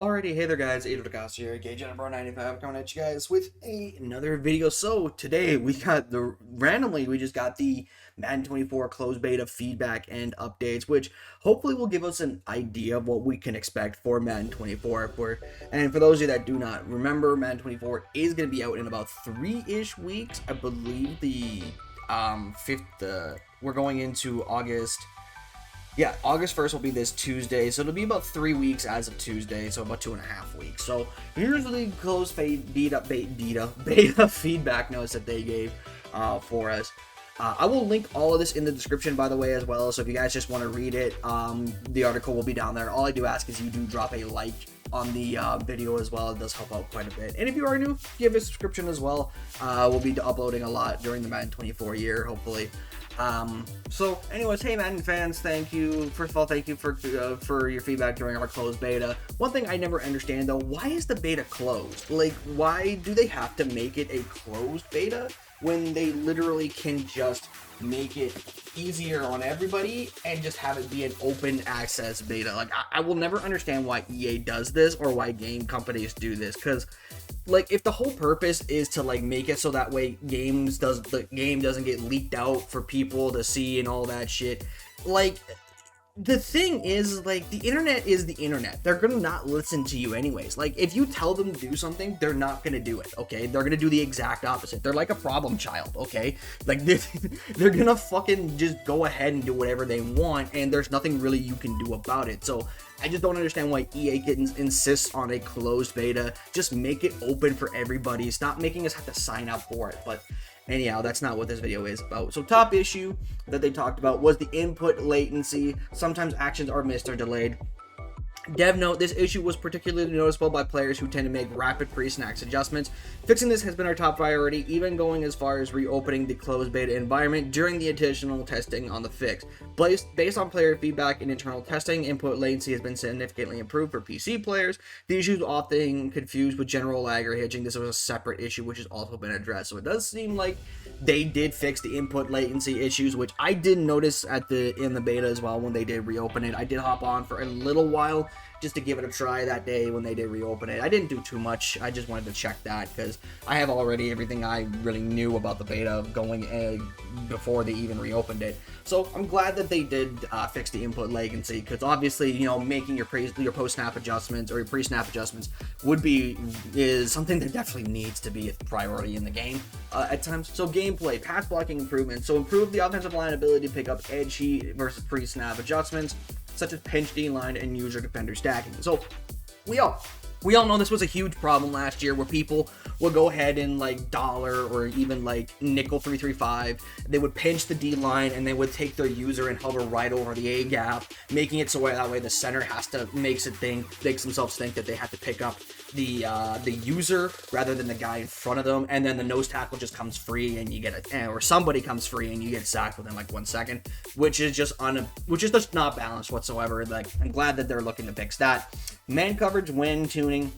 Alrighty, hey there guys, Adolfos here, GageNumber95 coming at you guys with another video. So today we just got the Madden 24 closed beta feedback and updates, which hopefully will give us an idea of what we can expect for Madden 24. And for those of you that do not remember, Madden 24 is going to be out in about 3-ish weeks. I believe the 5th, we're going into August. Yeah, August 1st will be this Tuesday, so it'll be about 3 weeks as of Tuesday, so about 2.5 weeks. So here's the closed beta feedback notes that they gave for us. I will link all of this in the description, by the way, as well, so if you guys just want to read it, the article will be down there. All I do ask is you do drop a like on the video as well. It does help out quite a bit. And if you are new, give a subscription as well. We'll be uploading a lot during the Madden 24 year, hopefully. So anyways, hey Madden fans, thank you. First of all, thank you for your feedback during our closed beta. One thing I never understand though, why is the beta closed? Like, why do they have to make it a closed beta when they literally can just make it easier on everybody and just have it be an open access beta? Like, I will never understand why EA does this or why game companies do this, because like, if the whole purpose is to like make it so that way the game doesn't get leaked out for people to see and all that shit, like, the thing is, like, the internet is the internet. They're gonna not listen to you anyways. Like, if you tell them to do something, they're not gonna do it, okay? They're gonna do the exact opposite. They're like a problem child, okay? Like, they're gonna fucking just go ahead and do whatever they want, and there's nothing really you can do about it. So I just don't understand why EA insists on a closed beta. Just make it open for everybody. Stop making us have to sign up for it. But anyhow, that's not what this video is about. So top issue that they talked about was the input latency. Sometimes actions are missed or delayed. Dev note, this issue was particularly noticeable by players who tend to make rapid pre-snacks adjustments. Fixing this has been our top priority, even going as far as reopening the closed beta environment during the additional testing on the fix. Based on player feedback and internal testing, input latency has been significantly improved for PC players. The issue is often confused with general lag or hitching. This was a separate issue which has also been addressed. So it does seem like they did fix the input latency issues, which I did notice in the beta as well when they did reopen it. I did hop on for a little while just to give it a try that day when they did reopen it. I didn't do too much. I just wanted to check that because I have already everything I really knew about the beta going before they even reopened it. So I'm glad that they did fix the input latency, because obviously, you know, making your post-snap adjustments or your pre-snap adjustments is something that definitely needs to be a priority in the game at times. So gameplay, pass blocking improvements. So improve the offensive line ability to pick up edge heat versus pre-snap adjustments, such as pinch D-line and user defender stacking. So we all know this was a huge problem last year, where people would go ahead and like dollar or even like nickel 335. They would pinch the D line and they would take their user and hover right over the A gap, making it so that way the center has to makes themselves think that they have to pick up the user rather than the guy in front of them, and then the nose tackle just comes free and you get or somebody comes free and you get sacked within like 1 second, which is just not balanced whatsoever. Like, I'm glad that they're looking to fix that. Man coverage when tuning,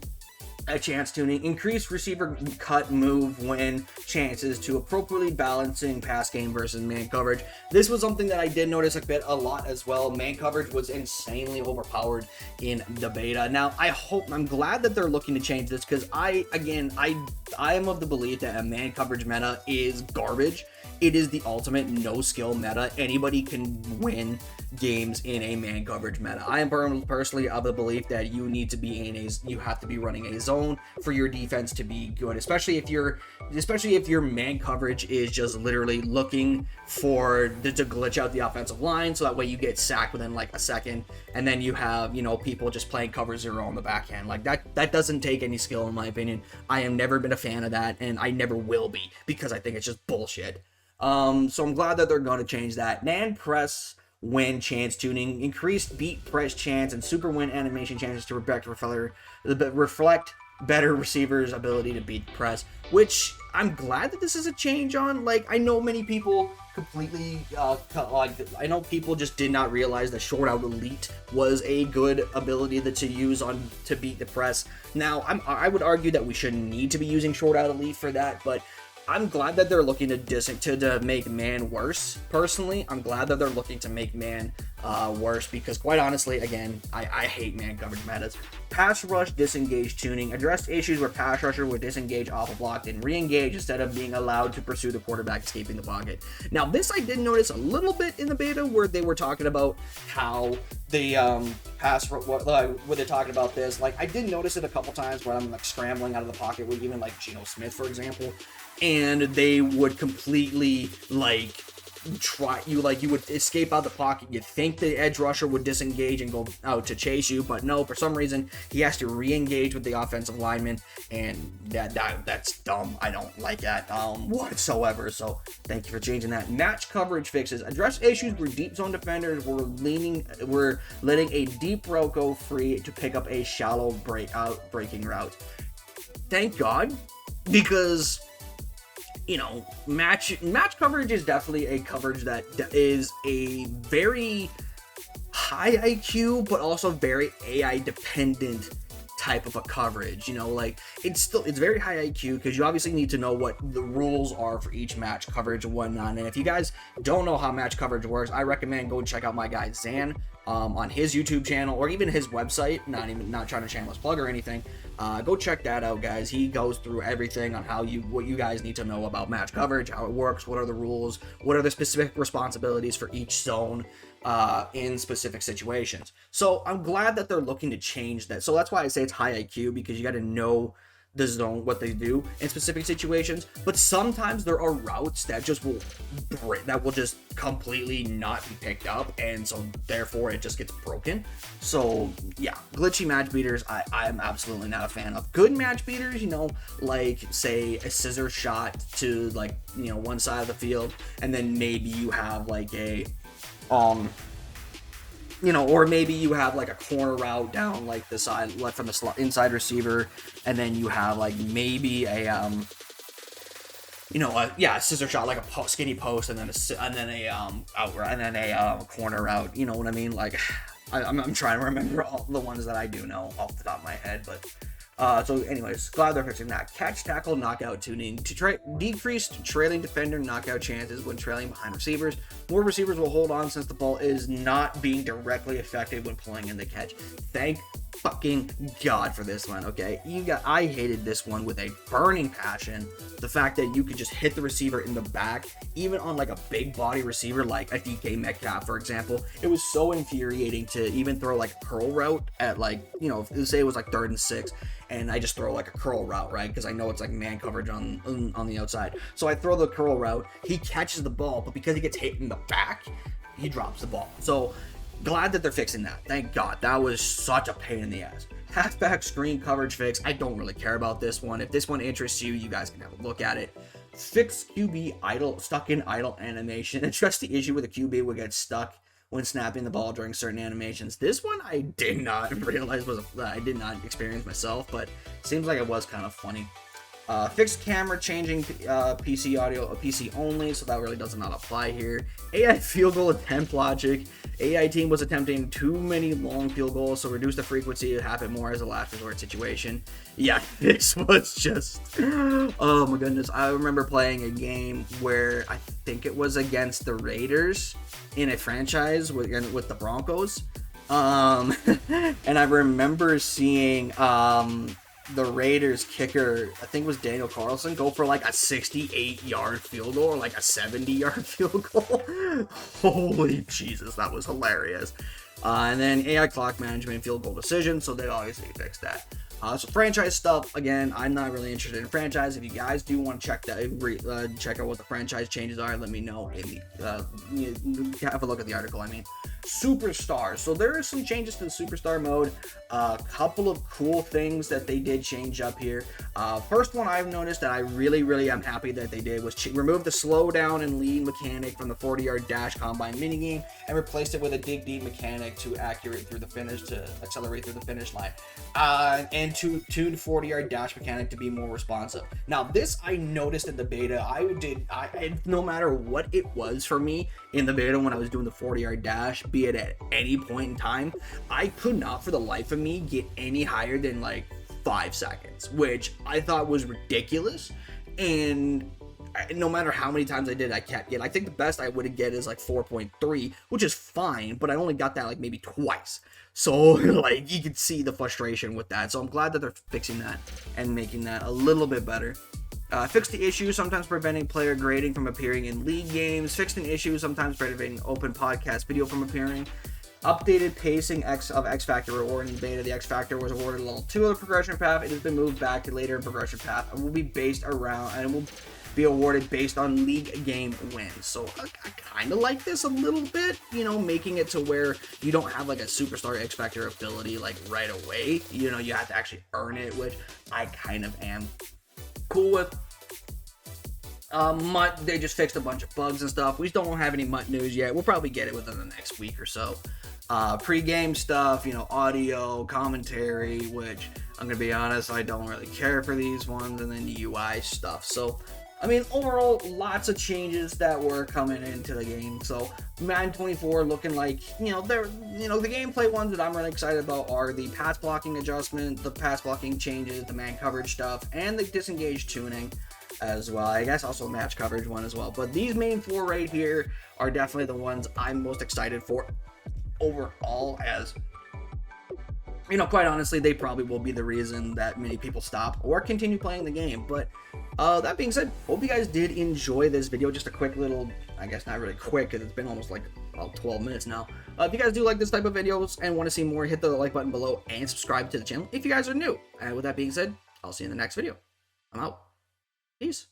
chance tuning, increase receiver cut move when chances to appropriately balancing pass game versus man coverage. This was something that I did notice a lot as well. Man coverage was insanely overpowered in the beta. Now I'm glad that they're looking to change this, because I am of the belief that a man coverage meta is garbage. It is the ultimate no skill meta. Anybody can win games in a man coverage meta. I am personally of the belief that you have to be running a zone for your defense to be good, especially if your man coverage is just literally looking to glitch out the offensive line, so that way you get sacked within like a second, and then you have, you know, people just playing cover zero on the back end. Like, that doesn't take any skill, in my opinion. I have never been a fan of that, and I never will be, because I think it's just bullshit. So I'm glad that they're going to change that. Man press when chance tuning, increased beat press chance and super win animation chances to reflect better receivers' ability to beat press, which I'm glad that this is a change on. Like, I know many people completely I know people just did not realize that short out elite was a good ability to use to beat the press. Now I would argue that we shouldn't need to be using short out elite for that, but I'm glad that they're looking to make man worse. Personally, I'm glad that they're looking to make man worse, because quite honestly, again, I hate man coverage metas. Pass rush disengage tuning addressed issues where pass rusher would disengage off a block and re-engage instead of being allowed to pursue the quarterback escaping the pocket. Now, this I did notice a little bit in the beta where they were talking about how the where they're talking about this. Like, I did notice it a couple times where I'm like scrambling out of the pocket with even like Geno Smith, for example, and they would completely like you would escape out the pocket. You'd think the edge rusher would disengage and go out to chase you, but no, for some reason he has to re-engage with the offensive lineman, and that's dumb. I don't like that whatsoever. So thank you for changing that. Match coverage fixes address issues where deep zone defenders were letting a deep route go free to pick up a shallow breaking route. Thank God, because match coverage is definitely a coverage that is a very high IQ, but also very AI dependent type of a coverage. Like, it's very high IQ because you obviously need to know what the rules are for each match coverage and whatnot. And if you guys don't know how match coverage works, I recommend go check out my guy Zan on his YouTube channel, or even his website. Not trying to shameless plug or anything. Go check that out, guys. He goes through everything on what you guys need to know about match coverage, how it works, what are the rules, what are the specific responsibilities for each zone in specific situations. So I'm glad that they're looking to change that. So that's why I say it's high IQ, because you got to know the zone, what they do in specific situations. But sometimes there are routes that will just completely not be picked up, and so therefore it just gets broken. So yeah, glitchy match beaters I'm absolutely not a fan of. Good match beaters, like say a scissor shot to one side of the field, and then maybe you have like a or maybe you have like a corner route down like the side, like from the inside receiver, and then you have like maybe a scissor shot, like a skinny post, and then a corner route. You know what I mean? Like, I'm trying to remember all the ones that I do know off the top of my head, but. So anyways, glad they're fixing that. Catch, tackle, knockout tuning to decrease trailing defender knockout chances when trailing behind receivers. More receivers will hold on since the ball is not being directly affected when pulling in the catch. Thank fucking God for this one, okay? I hated this one with a burning passion. The fact that you could just hit the receiver in the back, even on like a big body receiver like a DK Metcalf, for example. It was so infuriating to even throw like a curl route at say it was like 3rd and 6, and I just throw like a curl route, right? Because I know it's like man coverage on the outside. So I throw the curl route, he catches the ball, but because he gets hit in the back, he drops the ball. So glad that they're fixing that. Thank God. That was such a pain in the ass. Halfback screen coverage fix. I don't really care about this one. If this one interests you, you guys can have a look at it. Fix QB stuck in idle animation. Address the issue where the QB would get stuck when snapping the ball during certain animations. This one I did not realize I did not experience myself, but seems like it was kind of funny. Fixed camera changing PC audio, PC only, so that really does not apply here. AI field goal attempt logic. AI team was attempting too many long field goals, so reduce the frequency to happen more as a last resort situation. Yeah, this was just, oh my goodness. I remember playing a game where I think it was against the Raiders in a franchise with the Broncos. And I remember seeing the Raiders kicker, I think it was Daniel Carlson, go for like a 68-yard field goal or like a 70-yard field goal. Holy Jesus, that was hilarious. And then AI clock management, field goal decision, so they obviously fixed that. So franchise stuff, again, I'm not really interested in franchise. If you guys do want to check out what the franchise changes are, let me know. Have a look at the article, Superstars. So there are some changes to the superstar mode. A couple of cool things that they did change up here. First one I've noticed that I really am happy that they did was remove the slow down and lead mechanic from the 40-yard dash combine minigame and replaced it with a dig deep mechanic to accelerate through the finish line. And to tune 40-yard dash mechanic to be more responsive. Now this I noticed in the beta. No matter what it was for me in the beta when I was doing the 40-yard dash, be it at any point in time, I could not for the life of me get any higher than like 5 seconds, which I thought was ridiculous. And no matter how many times I did, I kept getting. I think the best I would get is like 4.3, which is fine, but I only got that like maybe twice. So like you can see the frustration with that. So I'm glad that they're fixing that and making that a little bit better. Fixed the issue sometimes preventing player grading from appearing in league games. Fixed an issue sometimes preventing open podcast video from appearing. Updated pacing of X Factor reward in beta. The X Factor was awarded level 2 of the progression path. It has been moved back to later in progression path and will be based around and will be awarded based on league game wins. So I kind of like this a little bit, you know, making it to where you don't have like a superstar X Factor ability like right away. You know, you have to actually earn it, which I kind of am cool with. MUT, they just fixed a bunch of bugs and stuff. We don't have any MUT news yet. We'll probably get it within the next week or so. Pre-game stuff, you know, audio, commentary, which I'm going to be honest, I don't really care for these ones, and then UI stuff. So, I mean, overall, lots of changes that were coming into the game. So, Madden 24 looking like, you know, the gameplay ones that I'm really excited about are the pass blocking adjustment, the pass blocking changes, the man coverage stuff, and the disengage tuning as well. I guess also match coverage one as well. But these main 4 right here are definitely the ones I'm most excited for overall, as you know, quite honestly, they probably will be the reason that many people stop or continue playing the game. But that being said, hope you guys did enjoy this video. Just a quick little, I guess not really quick because it's been almost like about 12 minutes now. If you guys do like this type of videos and want to see more, hit the like button below and subscribe to the channel if you guys are new. And with that being said, I'll see you in the next video. I'm out. Peace.